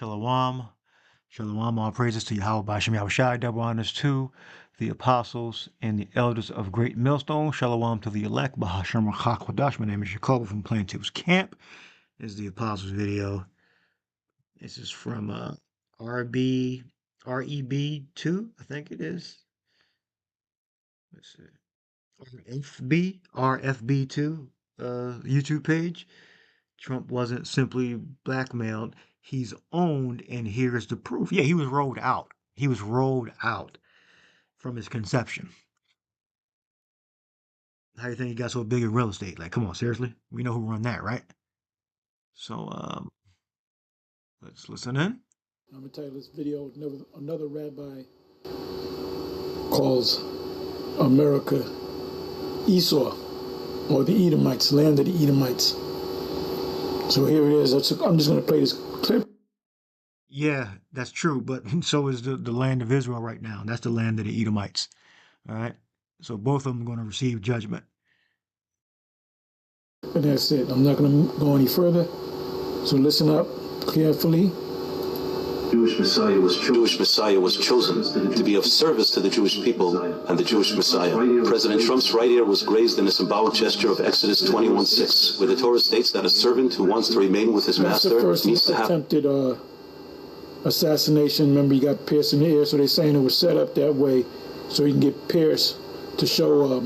Shalom. Shalom, all praises to Yahweh B'Shem Yahushai, double honors to the apostles and the elders of Great Millstone. Shalom to the elect, Bahashem Rachakwadash. My name is Jacob from Plaintables Camp. This is the apostles video. This is from REB2, I think it is. Let's see. RFB2 YouTube page. Trump wasn't simply blackmailed. He's owned, and here's the proof. Yeah, he was rolled out. He was rolled out from his conception. How do you think he got so big in real estate? Like, come on, seriously? We know who run that, right? So, let's listen in. I'm going to title this video, another rabbi calls America Esau, or the Edomites, land of the Edomites. So here it is. I'm just going to play this clip. Yeah, that's true, but so is the land of Israel right now. That's the land of the Edomites. All right? So both of them are going to receive judgment. And that's it. I'm not going to go any further. So listen up carefully. Jewish Messiah was chosen to be of service to the Jewish people and the Jewish Messiah. President Trump's right ear was grazed in a symbolic gesture of Exodus 21:6, where the Torah states that a servant who wants to remain with his master needs to have attempted assassination. Remember, he got pierced in the ear, so they're saying it was set up that way so he can get pierced to show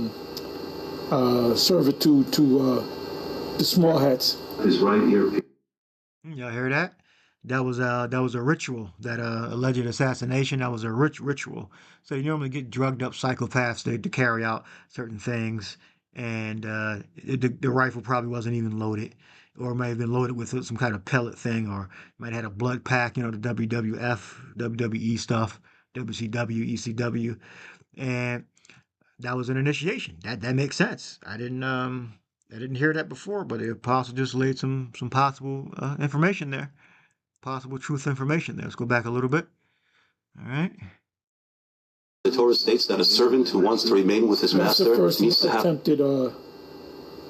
servitude to the small hats. His right ear. Y'all hear that? That was a ritual, that alleged assassination. That was a ritual. So you normally get drugged up psychopaths to carry out certain things, and the rifle probably wasn't even loaded, or it may have been loaded with some kind of pellet thing, or might have had a blood pack, you know, the WWF, WWE stuff, WCW, ECW, and that was an initiation. That makes sense. I didn't hear that before, but the apostle just laid some possible information there. Possible truth information there. Let's go back a little bit. All right. The Torah states that a servant who wants to remain with his master needs to have attempted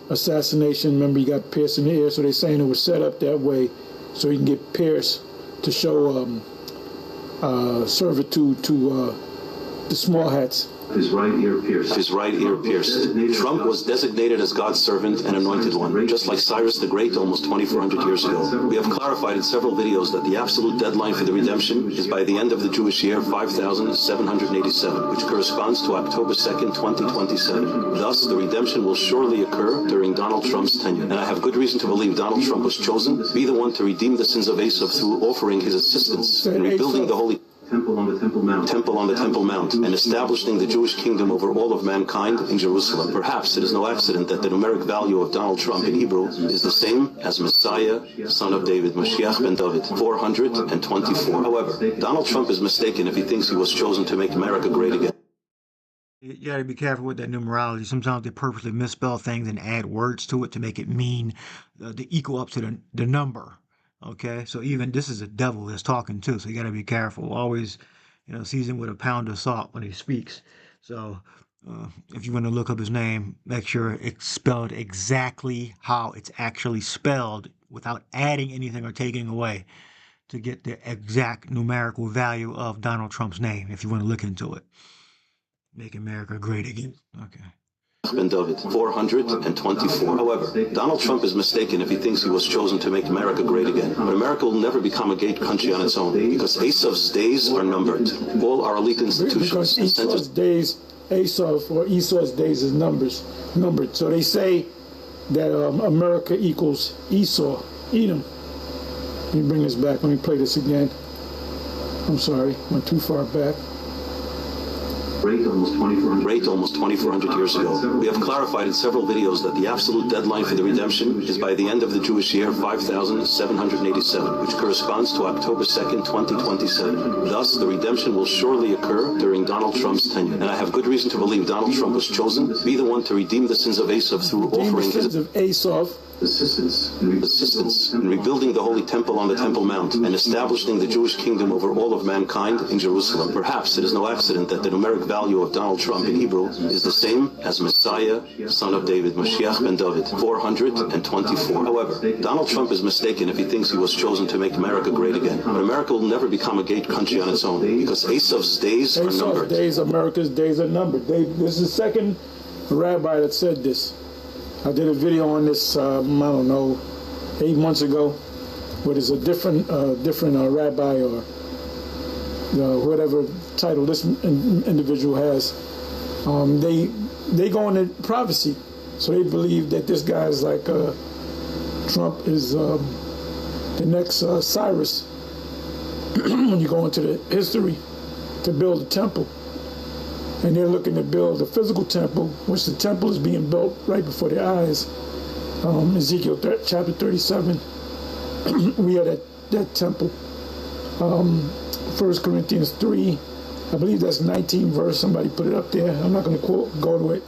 assassination. Remember, he got pierced in the ear, so they're saying it was set up that way so he can get pierced to show servitude to the small hats. His right ear pierced. His right ear pierced. Trump was designated as God's servant and anointed one, just like Cyrus the Great almost 2,400 years ago. We have clarified in several videos that the absolute deadline for the redemption is by the end of the Jewish year 5787, which corresponds to October 2nd, 2027. Thus, the redemption will surely occur during Donald Trump's tenure. And I have good reason to believe Donald Trump was chosen to be the one to redeem the sins of Esau through offering his assistance in rebuilding the holy Temple on the Temple Mount, and establishing the Jewish kingdom over all of mankind in Jerusalem. Perhaps it is no accident that the numeric value of Donald Trump in Hebrew is the same as Messiah, son of David, Mashiach ben David, 424. However, Donald Trump is mistaken if he thinks he was chosen to make America great again. You got to be careful with that numerology. Sometimes they purposely misspell things and add words to it to make it mean to equal up to the number. Okay, so even this is a devil that's talking too, so you got to be careful. Always, season with a pound of salt when he speaks. So if you want to look up his name, make sure it's spelled exactly how it's actually spelled without adding anything or taking away to get the exact numerical value of Donald Trump's name, if you want to look into it. Make America great again. Okay. Ben David, 424. However, Donald Trump is mistaken if he thinks he was chosen to make America great again. But America will never become a great country on its own, because Esau's days are numbered. All our elite institutions... Because Esau's days is numbered. So they say that America equals Esau, Edom. Let me bring this back. Let me play this again. I'm sorry, went too far back. Great almost 2,400 years ago. We have clarified in several videos that the absolute deadline for the redemption is by the end of the Jewish year 5787, which corresponds to October 2nd, 2027. Thus, the redemption will surely occur during Donald Trump's tenure. And I have good reason to believe Donald Trump was chosen to be the one to redeem the sins of Esau through offering his... The sins of Esau assistance in rebuilding the Holy Temple on the Temple Mount and establishing the Jewish kingdom over all of mankind in Jerusalem. Perhaps it is no accident that the numeric value of Donald Trump in Hebrew is the same as Messiah, son of David, Mashiach ben David, 424. However, Donald Trump is mistaken if he thinks he was chosen to make America great again. But America will never become a great country on its own because Esau's days are numbered. America's days are numbered. This is the second rabbi that said this. I did a video on this, I don't know, 8 months ago, where there's a different rabbi or whatever title this individual has. They go into prophecy, so they believe that this guy is like Trump is the next Cyrus when you go into the history to build a temple. And they're looking to build a physical temple, which the temple is being built right before their eyes. Ezekiel chapter 37, we are that temple. 1 Corinthians 3, I believe that's 19 verse, somebody put it up there. I'm not going to go to it.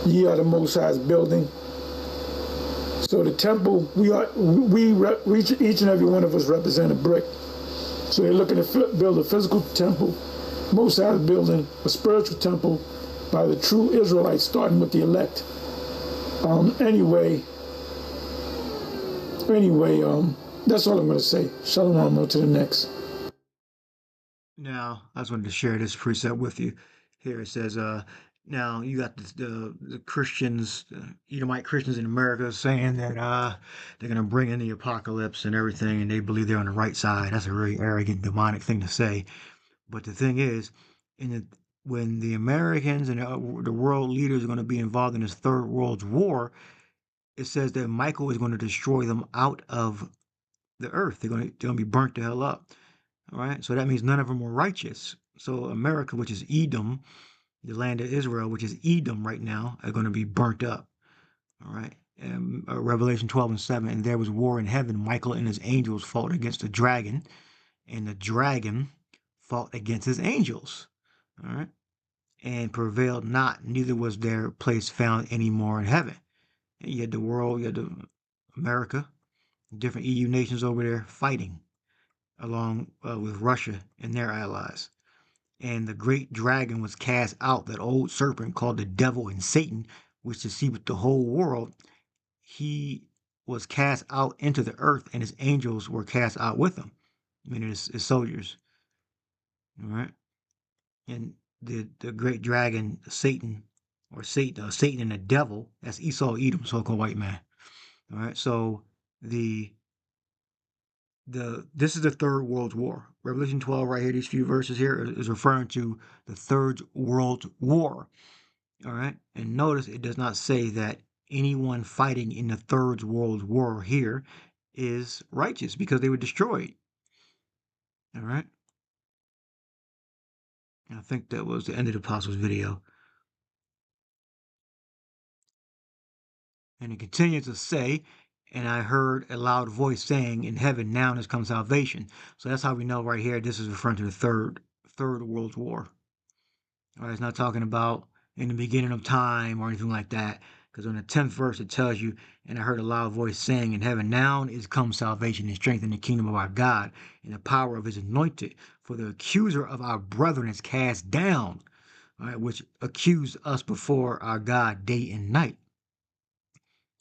Ye are the Most High's building. So the temple, each and every one of us represent a brick. So they're looking to build a physical temple. Most High is building a spiritual temple by the true Israelites, starting with the elect. Anyway, that's all I'm going to say. Shalom, on to the next. Now, I just wanted to share this precept with you. Here it says, now you got the Christians, Edomite Christians in America saying that they're going to bring in the apocalypse and everything, and they believe they're on the right side. That's a really arrogant, demonic thing to say. But the thing is, when the Americans and the world leaders are going to be involved in this Third World War, it says that Michael is going to destroy them out of the earth. They're going to be burnt the hell up. All right. So that means none of them were righteous. So America, which is Edom, the land of Israel, which is Edom right now, are going to be burnt up. All right. And, Revelation 12:7, and there was war in heaven. Michael and his angels fought against the dragon, and the dragon fought against his angels, all right, and prevailed not, neither was their place found any more in heaven. And you had the world, you had America, different EU nations over there fighting along with Russia and their allies. And the great dragon was cast out, that old serpent called the devil and Satan, which deceived the whole world. He was cast out into the earth, and his angels were cast out with him, meaning his soldiers. All right. And the great dragon, Satan, or Satan and the devil, that's Esau, Edom, so-called white man. All right. So this is the Third World War. Revelation 12 right here, these few verses here is referring to the Third World War. All right. And notice it does not say that anyone fighting in the Third World War here is righteous, because they were destroyed. All right. I think that was the end of the Apostles' video. And it continues to say, and I heard a loud voice saying, in heaven now has come salvation. So that's how we know right here this is referring to the third World War. All right, it's not talking about in the beginning of time or anything like that. Because on the 10th verse it tells you, and I heard a loud voice saying, in heaven now is come salvation and strength in the kingdom of our God, and the power of his anointed. For the accuser of our brethren is cast down, all right, which accused us before our God day and night.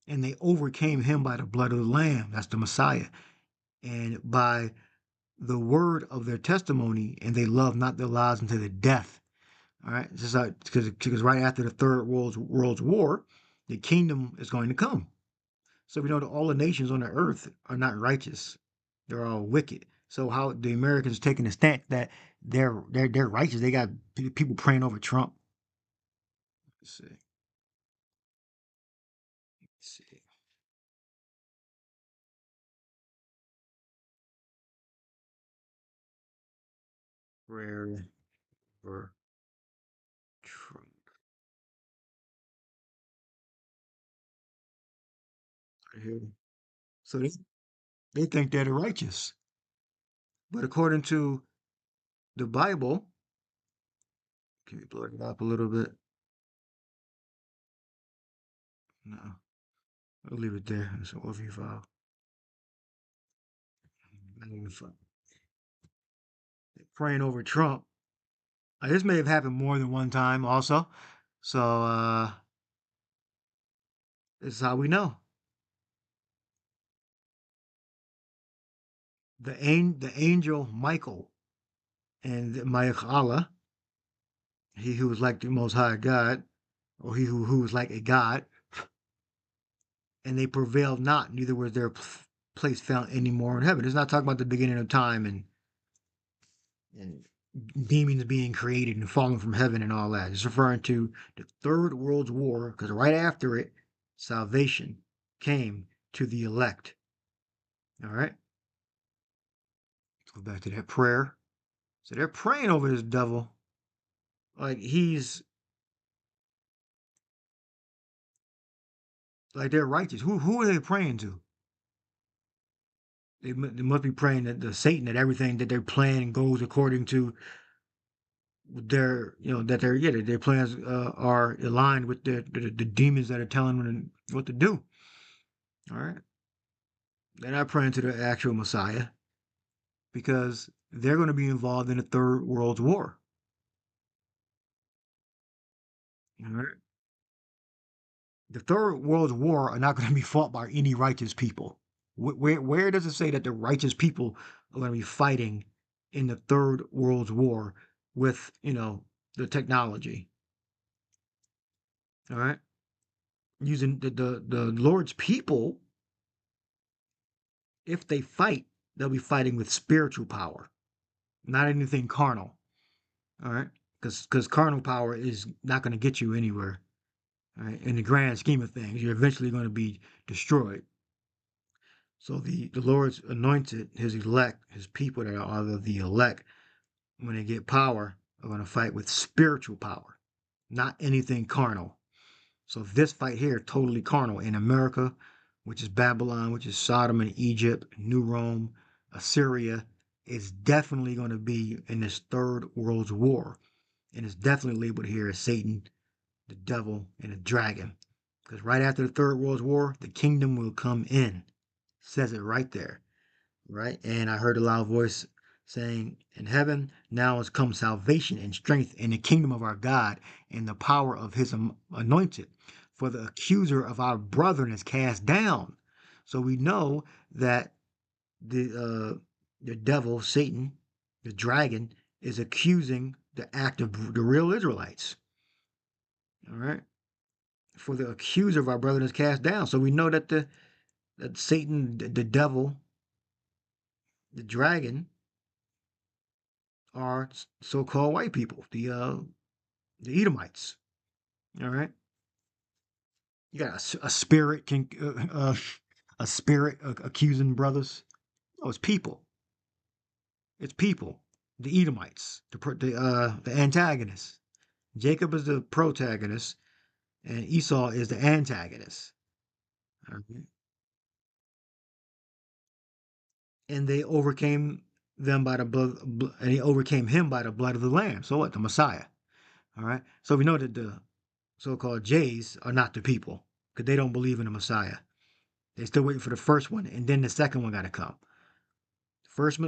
And they overcame him by the blood of the Lamb, that's the Messiah, and by the word of their testimony, and they loved not their lives unto the death. All right, this is because right after the Third World War, the kingdom is going to come. So we know that all the nations on the earth are not righteous; they're all wicked. So how the Americans taking a stand that they're righteous? They got people praying over Trump. Let's see. Let's see. Prayer for Trump. Right here. So they think they're the righteous. But according to the Bible, can we blur it up a little bit? No. I'll leave it there. It's an overview file. Praying over Trump. This may have happened more than one time also. So this is how we know. The angel Michael and Ma'achala, he who was like the Most High God, or he who was like a god, and they prevailed not, neither was their place found any more in heaven. It's not talking about the beginning of time and demons being created and falling from heaven and all that. It's referring to the Third World War, because right after it, salvation came to the elect. All right? Go back to that prayer. So they're praying over this devil like he's like they're righteous. Who are they praying to? They must be praying that the Satan, that everything that they're planning goes according to their, that their plans are aligned with the demons that are telling them what to do. All right. They're not praying to the actual Messiah because they're going to be involved in the Third World War. All right. The Third World War are not going to be fought by any righteous people. Where does it say that the righteous people are going to be fighting in the Third World War with, the technology? All right. Using the Lord's people, if they fight, they'll be fighting with spiritual power, not anything carnal. All right. Because carnal power is not going to get you anywhere. All right. In the grand scheme of things, you're eventually going to be destroyed. So the Lord's anointed, his elect, his people that are the elect, when they get power, are going to fight with spiritual power, not anything carnal. So this fight here, totally carnal in America, which is Babylon, which is Sodom and Egypt, New Rome, Assyria, is definitely going to be in this Third World War. And it's definitely labeled here as Satan, the devil, and the dragon. Because right after the Third World War, the kingdom will come in. Says it right there. Right? And I heard a loud voice saying, in heaven now has come salvation and strength in the kingdom of our God and the power of his anointed. For the accuser of our brethren is cast down. So we know that the devil, Satan, the dragon, is accusing the act of the real Israelites. All right. For the accuser of our brethren is cast down. So we know that that Satan, the devil, the dragon, are so-called white people, the Edomites. All right. You got a spirit a spirit accusing brothers. Oh, it's people. It's people. The Edomites, the antagonists. Jacob is the protagonist, and Esau is the antagonist. Okay. And they overcame them by the blood, and he overcame him by the blood of the Lamb. So what? The Messiah. All right. So we know that the so-called Jays are not the people because they don't believe in the Messiah. They're still waiting for the first one, and then the second one got to come. First,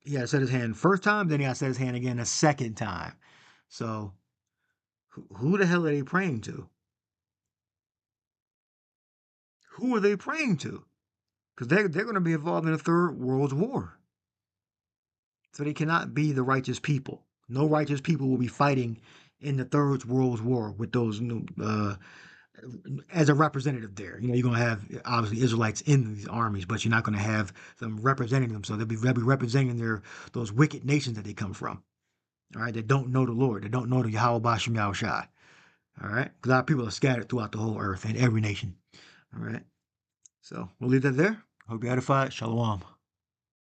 he had to set his hand first time, then he had to set his hand again a second time. So, who the hell are they praying to? Who are they praying to? Because they're going to be involved in the Third World War. So they cannot be the righteous people. No righteous people will be fighting in the Third World War with those as a representative there. You're going to have obviously Israelites in these armies, but you're not going to have them representing them. So they'll be representing those wicked nations that they come from. All right, they don't know the Lord. They don't know the Yahweh Bashem Yahushai. All right, a lot of people are scattered throughout the whole earth and every nation. All right, so we'll leave that there. Hope you're edified. Shalom.